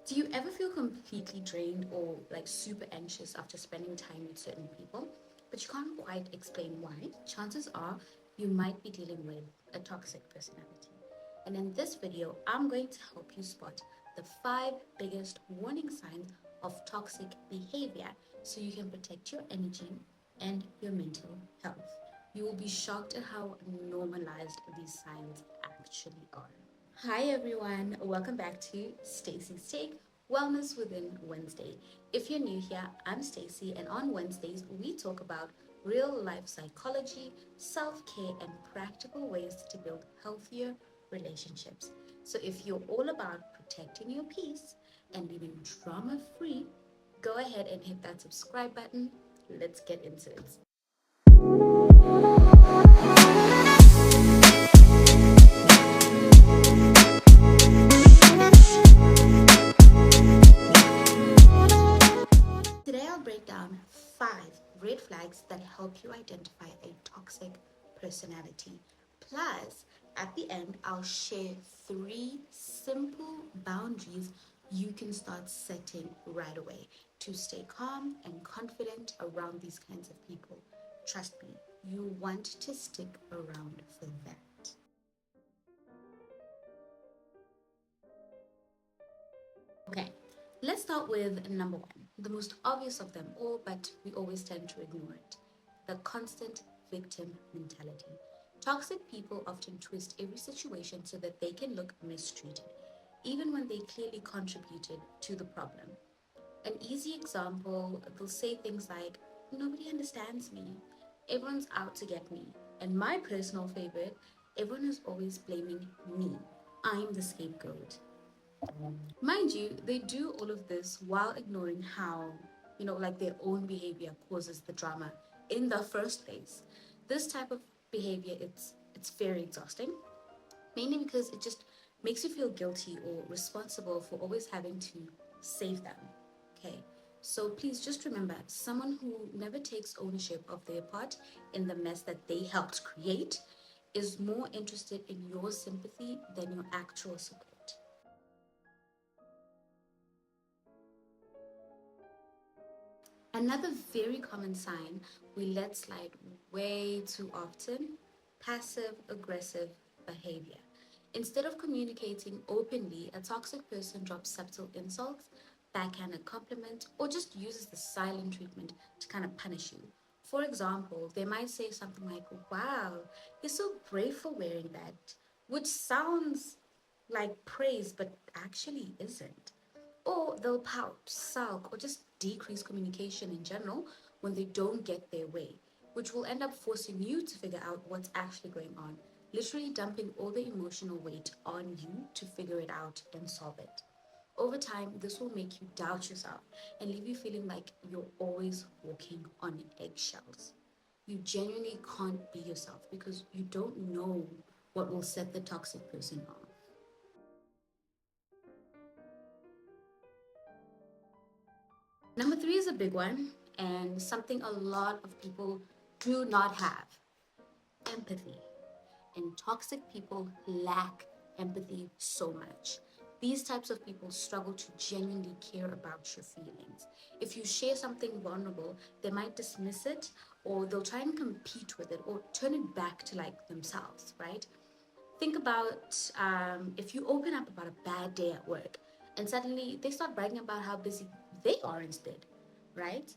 Do you ever feel completely drained or like super anxious after spending time with certain people, but you can't quite explain why? Chances are you might be dealing with a toxic personality. And in this video, I'm going to help you spot the 5 biggest warning signs of toxic behavior so you can protect your energy and your mental health. You will be shocked at how normalized these signs actually are. Hi everyone, welcome back to Stacey's Take Wellness Within Wednesday. If you're new here, I'm Stacey, and on Wednesdays we talk about real life psychology, self care, and practical ways to build healthier relationships. So if you're all about protecting your peace and living drama free, go ahead and hit that subscribe button. Let's get into it. Today, I'll break down 5 red flags that help you identify a toxic personality. Plus, at the end, I'll share 3 simple boundaries you can start setting right away to stay calm and confident around these kinds of people. Trust me, you want to stick around for that. Okay, let's start with number 1, the most obvious of them all, but we always tend to ignore it: the constant victim mentality. Toxic people often twist every situation so that they can look mistreated, even when they clearly contributed to the problem. An easy example, they'll say things like, "Nobody understands me, everyone's out to get me," and my personal favorite, "Everyone is always blaming me, I'm the scapegoat." Mind you, they do all of this while ignoring how, like their own behavior causes the drama in the first place. This type of behavior, it's very exhausting, mainly because it just makes you feel guilty or responsible for always having to save them. Okay. So please just remember, someone who never takes ownership of their part in the mess that they helped create is more interested in your sympathy than your actual support. Another very common sign we let slide way too often: passive aggressive behavior. Instead of communicating openly, a toxic person drops subtle insults, backhanded compliments, or just uses the silent treatment to kind of punish you. For example, they might say something like, "Wow, you're so brave for wearing that," which sounds like praise but actually isn't. Or they'll pout, sulk, or just decrease communication in general when they don't get their way, which will end up forcing you to figure out what's actually going on, literally dumping all the emotional weight on you to figure it out and solve it. Over time, this will make you doubt yourself and leave you feeling like you're always walking on eggshells. You genuinely can't be yourself because you don't know what will set the toxic person off. Number 3 is a big one and something a lot of people do not have: empathy. And toxic people lack empathy so much. These types of people struggle to genuinely care about your feelings. If you share something vulnerable, they might dismiss it, or they'll try and compete with it or turn it back to like themselves, right? Think about if you open up about a bad day at work and suddenly they start bragging about how busy they are instead, right?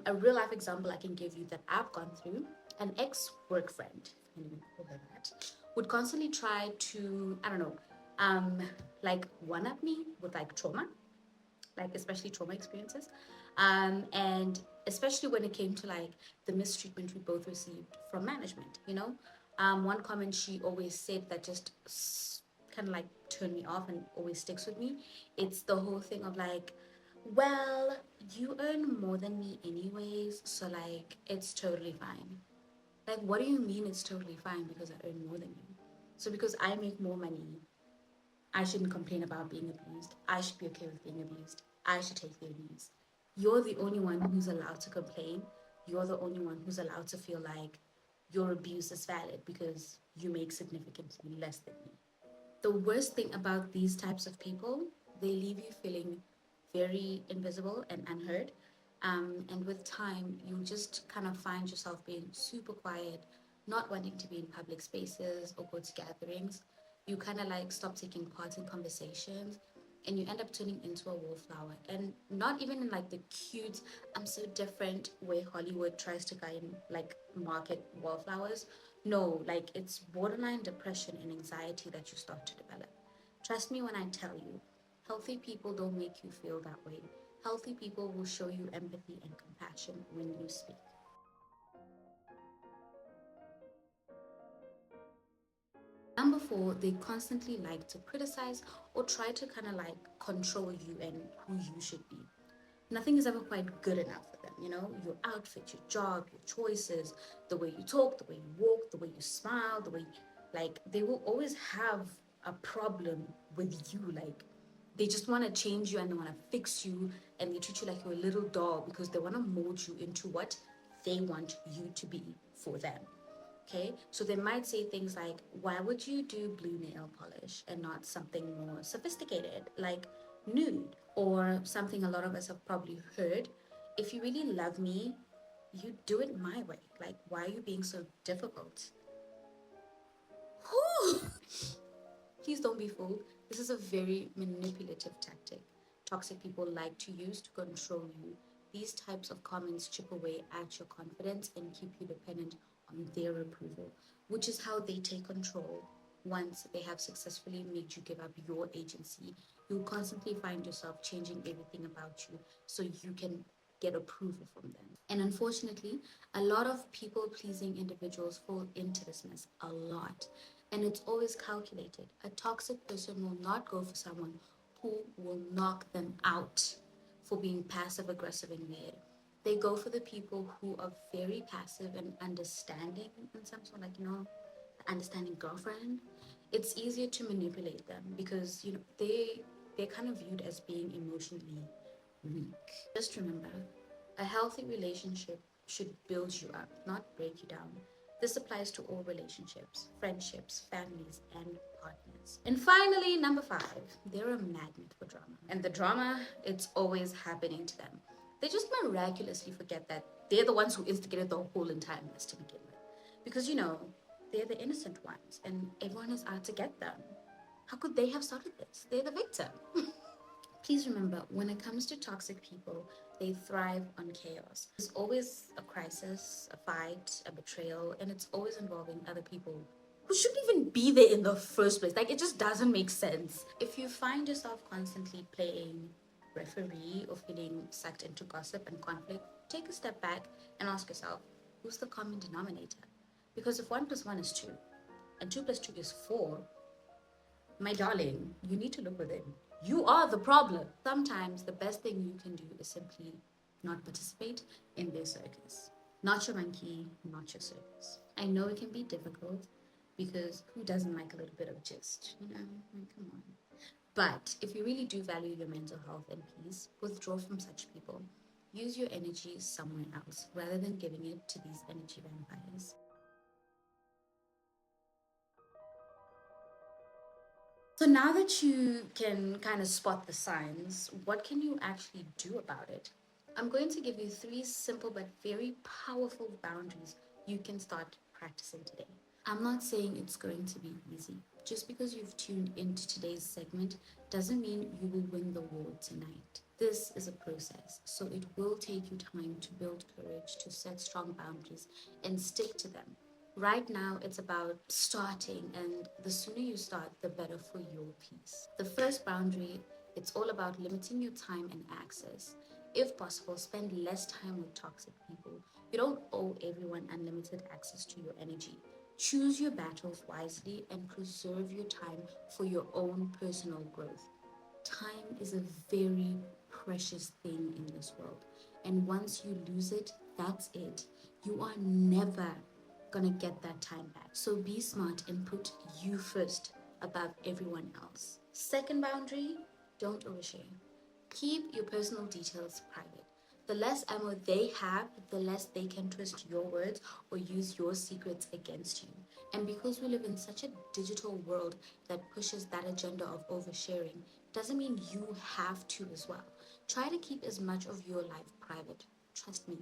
A real life example I can give you that I've gone through: an ex work friend, if I can even call her that, would constantly try to, I don't know, um, like one up me with like trauma, like especially trauma experiences. And especially when it came to like the mistreatment we both received from management, one comment she always said that just kind of like turned me off and always sticks with me. It's the whole thing of like, "Well, you earn more than me anyways, so like it's totally fine." Like, what do you mean it's totally fine because I earn more than you? So because I make more money, I shouldn't complain about being abused. I should be okay with being abused. I should take the abuse. You're the only one who's allowed to complain. You're the only one who's allowed to feel like your abuse is valid because you make significantly less than me. The worst thing about these types of people, they leave you feeling very invisible and unheard. And with time, you just kind of find yourself being super quiet, not wanting to be in public spaces or go to gatherings. You kind of like stop taking part in conversations and you end up turning into a wallflower. And not even in like the cute, I'm so different way Hollywood tries to kind of like market wallflowers. No, like it's borderline depression and anxiety that you start to develop. Trust me when I tell you, healthy people don't make you feel that way. Healthy people will show you empathy and compassion when you speak. Number four, they constantly like to criticize or try to kind of like control you and who you should be. Nothing is ever quite good enough for them, you know? Your outfit, your job, your choices, the way you talk, the way you walk, the way you smile, the way, like, they will always have a problem with you. Like, they just want to change you and they want to fix you and they treat you like you're a little doll because they want to mold you into what they want you to be for them. Okay, so they might say things like, why would you do blue nail polish and not something more sophisticated like nude? Or something a lot of us have probably heard, if you really love me, you do it my way. Like, why are you being so difficult? Whew. Please don't be fooled. This is a very manipulative tactic. Toxic people like to use to control you. These types of comments chip away at your confidence and keep you dependent on their approval, which is how they take control. Once they have successfully made you give up your agency, you'll constantly find yourself changing everything about you so you can get approval from them. And unfortunately, a lot of people pleasing individuals fall into this mess a lot. And it's always calculated. A toxic person will not go for someone who will knock them out for being passive aggressive in bed. They go for the people who are very passive and understanding in some sort, like, you know, understanding girlfriend. It's easier to manipulate them because, you know, they're kind of viewed as being emotionally weak. Just remember, a healthy relationship should build you up, not break you down. This applies to all relationships, friendships, families, and partners. And finally, number five, they're a magnet for drama. And the drama, it's always happening to them. They just miraculously forget that they're the ones who instigated the whole entire mess to begin with. Because, you know, they're the innocent ones and everyone is out to get them. How could they have started this? They're the victim. Please remember, when it comes to toxic people, they thrive on chaos. There's always a crisis, a fight, a betrayal, and it's always involving other people who shouldn't even be there in the first place. Like, it just doesn't make sense. If you find yourself constantly playing referee or feeling sucked into gossip and conflict, take a step back and ask yourself, who's the common denominator? Because if 1 plus 1 is 2, and 2 plus 2 is 4, my darling, you need to look within. You are the problem. Sometimes the best thing you can do is simply not participate in their circus. Not your monkey, not your circus. I know it can be difficult because who doesn't like a little bit of gist? You know, like, come on. But if you really do value your mental health and peace, withdraw from such people. Use your energy somewhere else rather than giving it to these energy vampires. So now that you can kind of spot the signs, what can you actually do about it? I'm going to give you 3 simple but very powerful boundaries you can start practicing today. I'm not saying it's going to be easy. Just because you've tuned into today's segment doesn't mean you will win the war tonight. This is a process, so it will take you time to build courage, to set strong boundaries, and stick to them. Right now, it's about starting, and the sooner you start, the better for your peace. The first boundary, it's all about limiting your time and access. If possible, spend less time with toxic people. You don't owe everyone unlimited access to your energy. Choose your battles wisely and preserve your time for your own personal growth. Time is a very precious thing in this world. And once you lose it, that's it. You are never gonna get that time back. So be smart and put you first above everyone else. Second boundary, don't overshare. Keep your personal details private. The less ammo they have, the less they can twist your words or use your secrets against you. And because we live in such a digital world that pushes that agenda of oversharing, doesn't mean you have to as well. Try to keep as much of your life private. Trust me,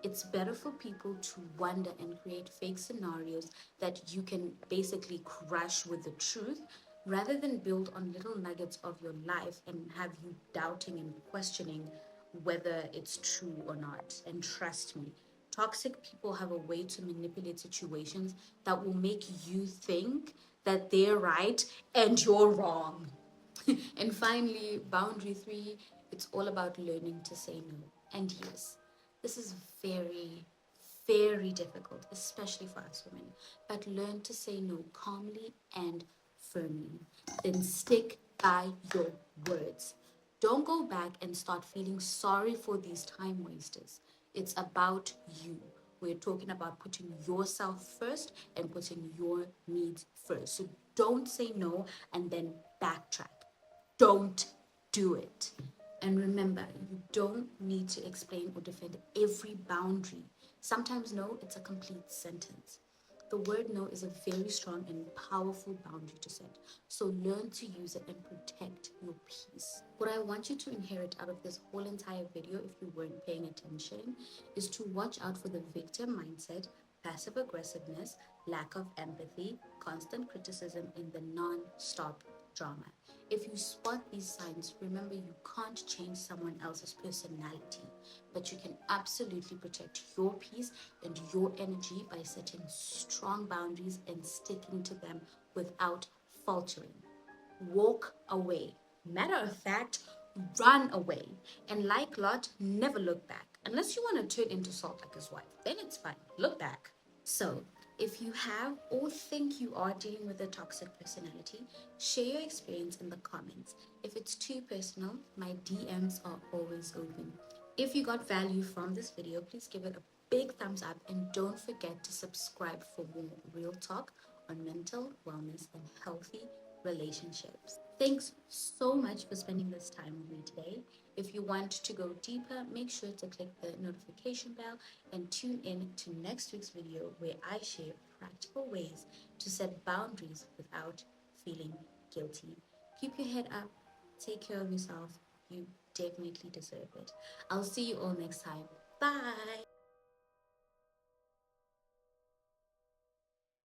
it's better for people to wonder and create fake scenarios that you can basically crush with the truth rather than build on little nuggets of your life and have you doubting and questioning whether it's true or not. And trust me, toxic people have a way to manipulate situations that will make you think that they're right and you're wrong. And finally, boundary 3, it's all about learning to say no. And yes, this is very, very difficult, especially for us women. But learn to say no calmly and firmly. Then stick by your words. Don't go back and start feeling sorry for these time wasters. It's about you. We're talking about putting yourself first and putting your needs first. So don't say no and then backtrack. Don't do it. And remember, you don't need to explain or defend every boundary. Sometimes no, it's a complete sentence. The word no is a very strong and powerful boundary to set. So learn to use it and protect your peace. What I want you to inherit out of this whole entire video, if you weren't paying attention, is to watch out for the victim mindset, passive aggressiveness, lack of empathy, constant criticism, and the non-stop drama. If you spot these signs, remember you can't change someone else's personality, but you can absolutely protect your peace and your energy by setting strong boundaries and sticking to them without faltering. Walk away. Matter of fact, run away. And like Lot, never look back. Unless you want to turn into salt like his wife, then it's fine. Look back. So, if you have or think you are dealing with a toxic personality, share your experience in the comments. If it's too personal, my DMs are always open. If you got value from this video, please give it a big thumbs up and don't forget to subscribe for more real talk on mental wellness and healthy relationships. Thanks so much for spending this time with me today. If you want to go deeper, make sure to click the notification bell and tune in to next week's video where I share practical ways to set boundaries without feeling guilty. Keep your head up, take care of yourself. You definitely deserve it. I'll see you all next time. Bye.